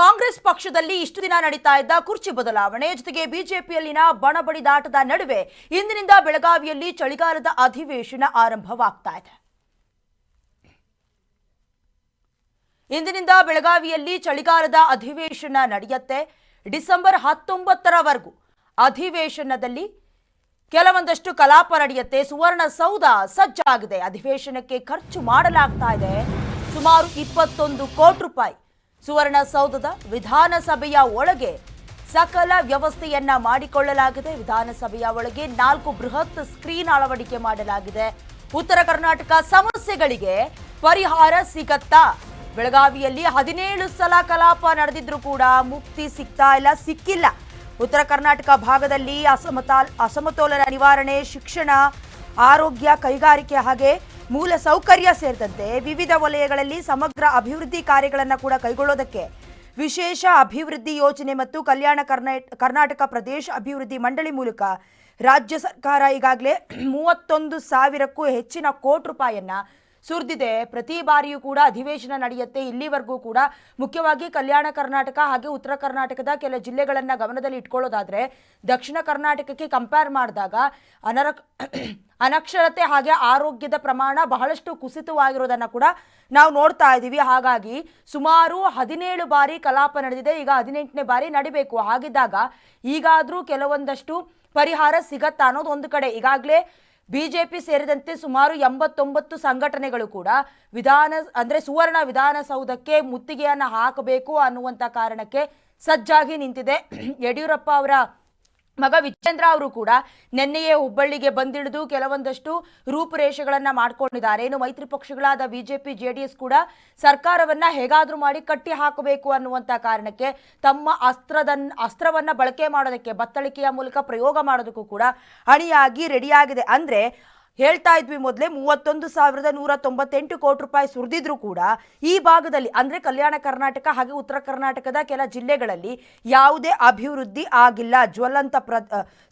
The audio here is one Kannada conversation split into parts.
ಕಾಂಗ್ರೆಸ್ ಪಕ್ಷದಲ್ಲಿ ಇಷ್ಟು ದಿನ ನಡೀತಾ ಇದ್ದ ಕುರ್ಚಿ ಬದಲಾವಣೆ ಜೊತೆಗೆ ಬಿಜೆಪಿಯಲ್ಲಿನ ಬಣಬಡಿದಾಟದ ನಡುವೆ ಇಂದಿನಿಂದ ಬೆಳಗಾವಿಯಲ್ಲಿ ಚಳಿಗಾಲದ ಅಧಿವೇಶನ ಆರಂಭವಾಗ್ತಾ ಇದೆ. ಇಂದಿನಿಂದ ಬೆಳಗಾವಿಯಲ್ಲಿ ಚಳಿಗಾಲದ ಅಧಿವೇಶನ ನಡೆಯುತ್ತೆ. ಡಿಸೆಂಬರ್ 19ರವರೆಗೂ ಅಧಿವೇಶನದಲ್ಲಿ ಕೆಲವೊಂದಷ್ಟು ಕಲಾಪ ನಡೆಯುತ್ತೆ. ಸುವರ್ಣಸೌಧ ಸಜ್ಜಾಗಿದೆ. ಅಧಿವೇಶನಕ್ಕೆ ಖರ್ಚು ಮಾಡಲಾಗ್ತಾ ಇದೆ ಸುಮಾರು 21 ಕೋಟಿ ರೂಪಾಯಿ. ಸುವರ್ಣಸೌಧದ ವಿಧಾನಸಭೆಯ ಒಳಗೆ ಸಕಲ ವ್ಯವಸ್ಥೆಯನ್ನ ಮಾಡಿಕೊಳ್ಳಲಾಗಿದೆ. ವಿಧಾನಸಭೆಯ ಒಳಗೆ 4 ಬೃಹತ್ ಸ್ಕ್ರೀನ್ ಅಳವಡಿಕೆ ಮಾಡಲಾಗಿದೆ. ಉತ್ತರ ಕರ್ನಾಟಕ ಸಮಸ್ಯೆಗಳಿಗೆ ಪರಿಹಾರ ಸಿಗತ್ತಾ? ಬೆಳಗಾವಿಯಲ್ಲಿ 17 ಸಲ ಕಲಾಪ ನಡೆದಿದ್ರು ಕೂಡ ಮುಕ್ತಿ ಸಿಕ್ಕಿಲ್ಲ. ಉತ್ತರ ಕರ್ನಾಟಕ ಭಾಗದಲ್ಲಿ ಅಸಮತೋಲನ ನಿವಾರಣೆ, ಶಿಕ್ಷಣ, ಆರೋಗ್ಯ, ಕೈಗಾರಿಕೆ ಹಾಗೆ ಮೂಲ ಸೌಕರ್ಯ ಸೇರಿದಂತೆ ವಿವಿಧ ವಲಯಗಳಲ್ಲಿ ಸಮಗ್ರ ಅಭಿವೃದ್ಧಿ ಕಾರ್ಯಗಳನ್ನು ಕೂಡ ಕೈಗೊಳ್ಳೋದಕ್ಕೆ ವಿಶೇಷ ಅಭಿವೃದ್ಧಿ ಯೋಜನೆ ಮತ್ತು ಕಲ್ಯಾಣ ಕರ್ನಾಟಕ ಪ್ರದೇಶ ಅಭಿವೃದ್ಧಿ ಮಂಡಳಿ ಮೂಲಕ ರಾಜ್ಯ ಸರ್ಕಾರ ಈಗಾಗಲೇ 31,000ಕ್ಕೂ ಹೆಚ್ಚಿನ ಕೋಟಿ ರೂಪಾಯಿಯನ್ನ ಸುರಿದಿದೆ. ಪ್ರತಿ ಬಾರಿಯೂ ಕೂಡ ಅಧಿವೇಶನ ನಡೆಯುತ್ತೆ. ಇಲ್ಲಿವರೆಗೂ ಕೂಡ ಮುಖ್ಯವಾಗಿ ಕಲ್ಯಾಣ ಕರ್ನಾಟಕ ಹಾಗೆ ಉತ್ತರ ಕರ್ನಾಟಕದ ಕೆಲ ಜಿಲ್ಲೆಗಳನ್ನು ಗಮನದಲ್ಲಿ ಇಟ್ಕೊಳ್ಳೋದಾದ್ರೆ ದಕ್ಷಿಣ ಕರ್ನಾಟಕಕ್ಕೆ ಕಂಪೇರ್ ಮಾಡಿದಾಗ ಅನಕ್ಷರತೆ ಹಾಗೆ ಆರೋಗ್ಯದ ಪ್ರಮಾಣ ಬಹಳಷ್ಟು ಕುಸಿತವಾಗಿರೋದನ್ನು ಕೂಡ ನಾವು ನೋಡ್ತಾ ಇದ್ದೀವಿ. ಹಾಗಾಗಿ ಸುಮಾರು 17 ಬಾರಿ ಕಲಾಪ ನಡೆದಿದೆ. ಈಗ 18ನೇ ಬಾರಿ ನಡಿಬೇಕು. ಹಾಗಿದ್ದಾಗ ಈಗಾದರೂ ಕೆಲವೊಂದಷ್ಟು ಪರಿಹಾರ ಸಿಗತ್ತಾ ಅನ್ನೋದು ಒಂದು ಕಡೆ. ಈಗಾಗಲೇ ಬಿಜೆಪಿ ಸೇರಿದಂತೆ ಸುಮಾರು 89 ಸಂಘಟನೆಗಳು ಕೂಡ ಸುವರ್ಣ ವಿಧಾನಸೌಧಕ್ಕೆ ಮುತ್ತಿಗೆಯನ್ನು ಹಾಕಬೇಕು ಅನ್ನುವಂಥ ಕಾರಣಕ್ಕೆ ಸಜ್ಜಾಗಿ ನಿಂತಿದೆ. ಯಡಿಯೂರಪ್ಪ ಅವರ ಮಗ ವಿಜೇಂದ್ರ ಅವರು ಕೂಡ ನಿನ್ನೆಯೇ ಹುಬ್ಬಳ್ಳಿಗೆ ಬಂದಿಳಿದು ಕೆಲವೊಂದಷ್ಟು ರೂಪುರೇಷೆಗಳನ್ನ ಮಾಡ್ಕೊಂಡಿದ್ದಾರೆ. ಇನ್ನು ಮೈತ್ರಿ ಪಕ್ಷಗಳಾದ ಬಿಜೆಪಿ ಜೆಡಿಎಸ್ ಕೂಡ ಸರ್ಕಾರವನ್ನ ಹೇಗಾದ್ರೂ ಮಾಡಿ ಕಟ್ಟಿ ಹಾಕಬೇಕು ಅನ್ನುವಂಥ ಕಾರಣಕ್ಕೆ ತಮ್ಮ ಅಸ್ತ್ರವನ್ನ ಬಳಕೆ ಮಾಡೋದಕ್ಕೆ ಬತ್ತಳಿಕೆಯ ಮೂಲಕ ಪ್ರಯೋಗ ಮಾಡೋದಕ್ಕೂ ಕೂಡ ಅಣಿಯಾಗಿ ರೆಡಿಯಾಗಿದೆ. ಅಂದ್ರೆ ಹೇಳ್ತಾ ಇದ್ವಿ ಮೊದಲೇ 31,198 ಕೋಟಿ ರೂಪಾಯಿ ಸುರಿದಿದ್ರು ಕೂಡ ಈ ಭಾಗದಲ್ಲಿ ಅಂದ್ರೆ ಕಲ್ಯಾಣ ಕರ್ನಾಟಕ ಹಾಗೆ ಉತ್ತರ ಕರ್ನಾಟಕದ ಕೆಲ ಜಿಲ್ಲೆಗಳಲ್ಲಿ ಯಾವುದೇ ಅಭಿವೃದ್ಧಿ ಆಗಿಲ್ಲ. ಜ್ವಲಂತ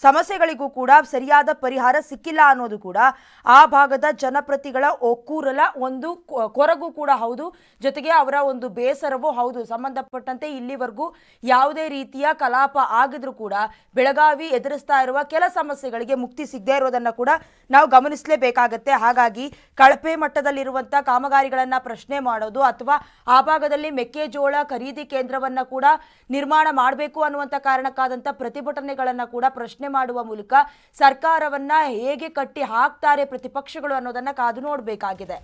ಸಮಸ್ಯೆಗಳಿಗೂ ಕೂಡ ಸರಿಯಾದ ಪರಿಹಾರ ಸಿಕ್ಕಿಲ್ಲ ಅನ್ನೋದು ಕೂಡ ಆ ಭಾಗದ ಜನಪ್ರತಿಗಳ ಒಕ್ಕೂರಲ ಒಂದು ಕೊರಗು ಕೂಡ ಹೌದು, ಜೊತೆಗೆ ಅವರ ಒಂದು ಬೇಸರವೂ ಹೌದು. ಸಂಬಂಧಪಟ್ಟಂತೆ ಇಲ್ಲಿವರೆಗೂ ಯಾವುದೇ ರೀತಿಯ ಕಲಾಪ ಆಗಿದ್ರೂ ಕೂಡ ಬೆಳಗಾವಿ ಎದುರಿಸ್ತಾ ಇರುವ ಕೆಲ ಸಮಸ್ಯೆಗಳಿಗೆ ಮುಕ್ತಿ ಸಿಗದೇ ಇರೋದನ್ನ ಕೂಡ ನಾವು ಗಮನಿಸಲೇಬೇಕಾಗತ್ತೆ. ಹಾಗಾಗಿ ಕಳಪೆ ಮಟ್ಟದಲ್ಲಿರುವಂತಹ ಕಾಮಗಾರಿಗಳನ್ನ ಪ್ರಶ್ನೆ ಮಾಡೋದು ಅಥವಾ ಆ ಭಾಗದಲ್ಲಿ ಮೆಕ್ಕೆಜೋಳ ಖರೀದಿ ಕೇಂದ್ರವನ್ನ ಕೂಡ ನಿರ್ಮಾಣ ಮಾಡಬೇಕು ಅನ್ನುವಂಥ ಕಾರಣಕ್ಕಾದಂಥ ಪ್ರತಿಭಟನೆಗಳನ್ನ ಕೂಡ ಪ್ರಶ್ನೆ ಮಾಡುವ ಮೂಲಕ ಸರ್ಕಾರವನ್ನ ಹೇಗೆ ಕಟ್ಟಿ ಹಾಕ್ತಾರೆ ಪ್ರತಿಪಕ್ಷಗಳು ಅನ್ನೋದನ್ನ ಕಾದು ನೋಡಬೇಕಾಗಿದೆ.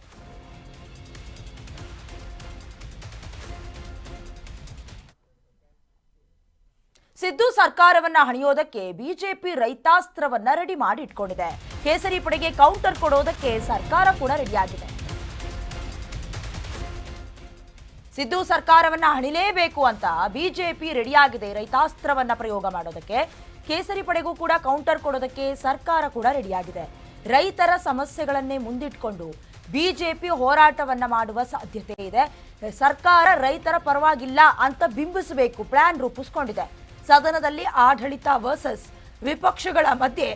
ಸಿದ್ದು ಸರ್ಕಾರವನ್ನ ಹಣಿಯೋದಕ್ಕೆ ಬಿಜೆಪಿ ರೈತಾಸ್ತ್ರವನ್ನ ರೆಡಿ ಮಾಡಿ ಇಟ್ಕೊಂಡಿದೆ. ಕೇಸರಿ ಪಡೆಗೆ ಕೌಂಟರ್ ಕೊಡೋದಕ್ಕೆ ಸರ್ಕಾರ ಕೂಡ ರೆಡಿಯಾಗಿದೆ. ಸಿದ್ದು ಸರ್ಕಾರವನ್ನ ಹಣಿಲೇಬೇಕು ಅಂತ ಬಿಜೆಪಿ ರೆಡಿಯಾಗಿದೆ. ರೈತಾಸ್ತ್ರವನ್ನ ಪ್ರಯೋಗ ಮಾಡೋದಕ್ಕೆ, ಕೇಸರಿ ಪಡೆಗೂ ಕೂಡ ಕೌಂಟರ್ ಕೊಡೋದಕ್ಕೆ ಸರ್ಕಾರ ಕೂಡ ರೆಡಿಯಾಗಿದೆ. ರೈತರ ಸಮಸ್ಯೆಗಳನ್ನೇ ಮುಂದಿಟ್ಕೊಂಡು ಬಿಜೆಪಿ ಹೋರಾಟವನ್ನ ಮಾಡುವ ಸಾಧ್ಯತೆ ಇದೆ. ಸರ್ಕಾರ ರೈತರ ಪರವಾಗಿಲ್ಲ ಅಂತ ಬಿಂಬಿಸಬೇಕು ಪ್ಲಾನ್ ರೂಪಿಸ್ಕೊಂಡಿದೆ. ಸದನದಲ್ಲಿ ಆಡಳಿತ ವರ್ಸಸ್ ವಿಪಕ್ಷಗಳ ಮಧ್ಯೆ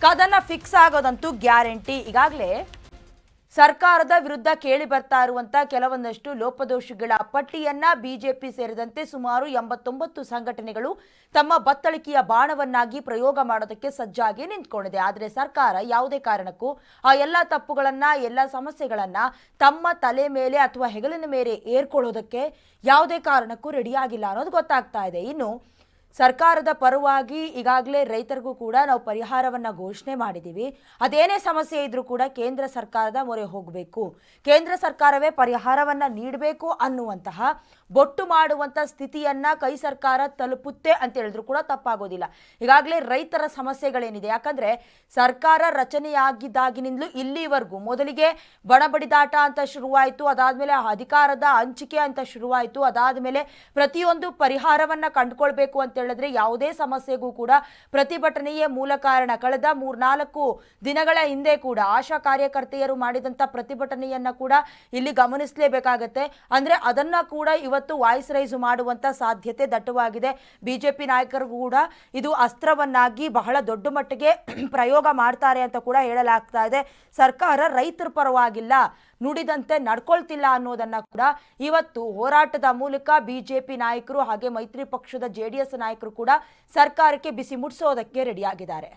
ಕದನ ಫಿಕ್ಸ್ ಆಗೋದಂತೂ ಗ್ಯಾರಂಟಿ. ಈಗಾಗಲೇ ಸರ್ಕಾರದ ವಿರುದ್ಧ ಕೇಳಿ ಬರ್ತಾ ಇರುವಂತ ಕೆಲವೊಂದಷ್ಟು ಲೋಪದೋಷಗಳ ಪಟ್ಟಿಯನ್ನ ಬಿಜೆಪಿ ಸೇರಿದಂತೆ ಸುಮಾರು 89 ಸಂಘಟನೆಗಳು ತಮ್ಮ ಬತ್ತಳಿಕೆಯ ಬಾಣವನ್ನಾಗಿ ಪ್ರಯೋಗ ಮಾಡೋದಕ್ಕೆ ಸಜ್ಜಾಗಿ ನಿಂತ್ಕೊಂಡಿದೆ. ಆದರೆ ಸರ್ಕಾರ ಯಾವುದೇ ಕಾರಣಕ್ಕೂ ಆ ಎಲ್ಲ ತಪ್ಪುಗಳನ್ನ ಎಲ್ಲ ಸಮಸ್ಯೆಗಳನ್ನ ತಮ್ಮ ತಲೆ ಮೇಲೆ ಅಥವಾ ಹೆಗಲಿನ ಮೇಲೆ ಏರ್ಕೊಳ್ಳೋದಕ್ಕೆ ಯಾವುದೇ ಕಾರಣಕ್ಕೂ ರೆಡಿಯಾಗಿಲ್ಲ ಅನ್ನೋದು ಗೊತ್ತಾಗ್ತಾ ಇದೆ. ಇನ್ನು ಸರ್ಕಾರದ ಪರವಾಗಿ ಈಗಾಗಲೇ ರೈತರಿಗೂ ಕೂಡ ನಾವು ಪರಿಹಾರವನ್ನ ಘೋಷಣೆ ಮಾಡಿದ್ದೀವಿ. ಅದೇನೇ ಸಮಸ್ಯೆ ಇದ್ರೂ ಕೂಡ ಕೇಂದ್ರ ಸರ್ಕಾರದ ಮೊರೆ ಹೋಗಬೇಕು, ಕೇಂದ್ರ ಸರ್ಕಾರವೇ ಪರಿಹಾರವನ್ನ ನೀಡಬೇಕು ಅನ್ನುವಂತಹ ಬೊಟ್ಟು ಮಾಡುವಂತ ಸ್ಥಿತಿಯನ್ನ ಕೈ ಸರ್ಕಾರ ತಲುಪುತ್ತೆ ಅಂತ ಹೇಳಿದ್ರು ಕೂಡ ತಪ್ಪಾಗೋದಿಲ್ಲ. ಈಗಾಗಲೇ ರೈತರ ಸಮಸ್ಯೆಗಳೇನಿದೆ, ಯಾಕಂದ್ರೆ ಸರ್ಕಾರ ರಚನೆಯಾಗಿದ್ದಾಗಿನಿಂದಲೂ ಇಲ್ಲಿವರೆಗೂ ಮೊದಲಿಗೆ ಬಣಬಡಿದಾಟ ಅಂತ ಶುರುವಾಯಿತು, ಅದಾದ್ಮೇಲೆ ಅಧಿಕಾರದ ಹಂಚಿಕೆ ಅಂತ ಶುರುವಾಯಿತು, ಅದಾದ್ಮೇಲೆ ಪ್ರತಿಯೊಂದು ಪರಿಹಾರವನ್ನ ಕಂಡುಕೊಳ್ಬೇಕು ಅಂತ ಹೇಳಿದ್ರೆ ಯಾವುದೇ ಸಮಸ್ಯೆಗೂ ಕೂಡ ಪ್ರತಿಭಟನೆಯೇ ಮೂಲ ಕಾರಣ. ಕಳೆದ 3-4 ದಿನಗಳ ಹಿಂದೆ ಕೂಡ ಆಶಾ ಕಾರ್ಯಕರ್ತೆಯರು ಮಾಡಿದಂತ ಪ್ರತಿಭಟನೆಯನ್ನ ಕೂಡ ಇಲ್ಲಿ ಗಮನಿಸಲೇಬೇಕಾಗತ್ತೆ. ಅಂದ್ರೆ ಅದನ್ನ ಕೂಡ ಇವತ್ತು ವಾಯ್ಸ್ ರೈಸ್ ಮಾಡುವಂತ ಸಾಧ್ಯತೆ ದಟ್ಟವಾಗಿದೆ. ಬಿಜೆಪಿ ನಾಯಕರು ಕೂಡ ಇದು ಅಸ್ತ್ರವನ್ನಾಗಿ ಬಹಳ ದೊಡ್ಡ ಮಟ್ಟಿಗೆ ಪ್ರಯೋಗ ಮಾಡ್ತಾರೆ ಅಂತ ಕೂಡ ಹೇಳಲಾಗ್ತಾ ಇದೆ. ಸರ್ಕಾರ ರೈತರ ಪರವಾಗಿಲ್ಲ, ನುಡಿದಂತೆ ನಡ್ಕೊಳ್ತಿಲ್ಲ ಅನ್ನೋದನ್ನ ಕೂಡ ಇವತ್ತು ಹೋರಾಟದ ಮೂಲಕ ಬಿಜೆಪಿ ನಾಯಕರು ಹಾಗೆ ಮೈತ್ರಿ ಪಕ್ಷದ JDS ನಾಯಕರು ಕೂಡ ಸರ್ಕಾರಕ್ಕೆ ಬಿಸಿ ಮುಟ್ಟಿಸೋದಕ್ಕೆ ರೆಡಿಯಾಗಿದ್ದಾರೆ.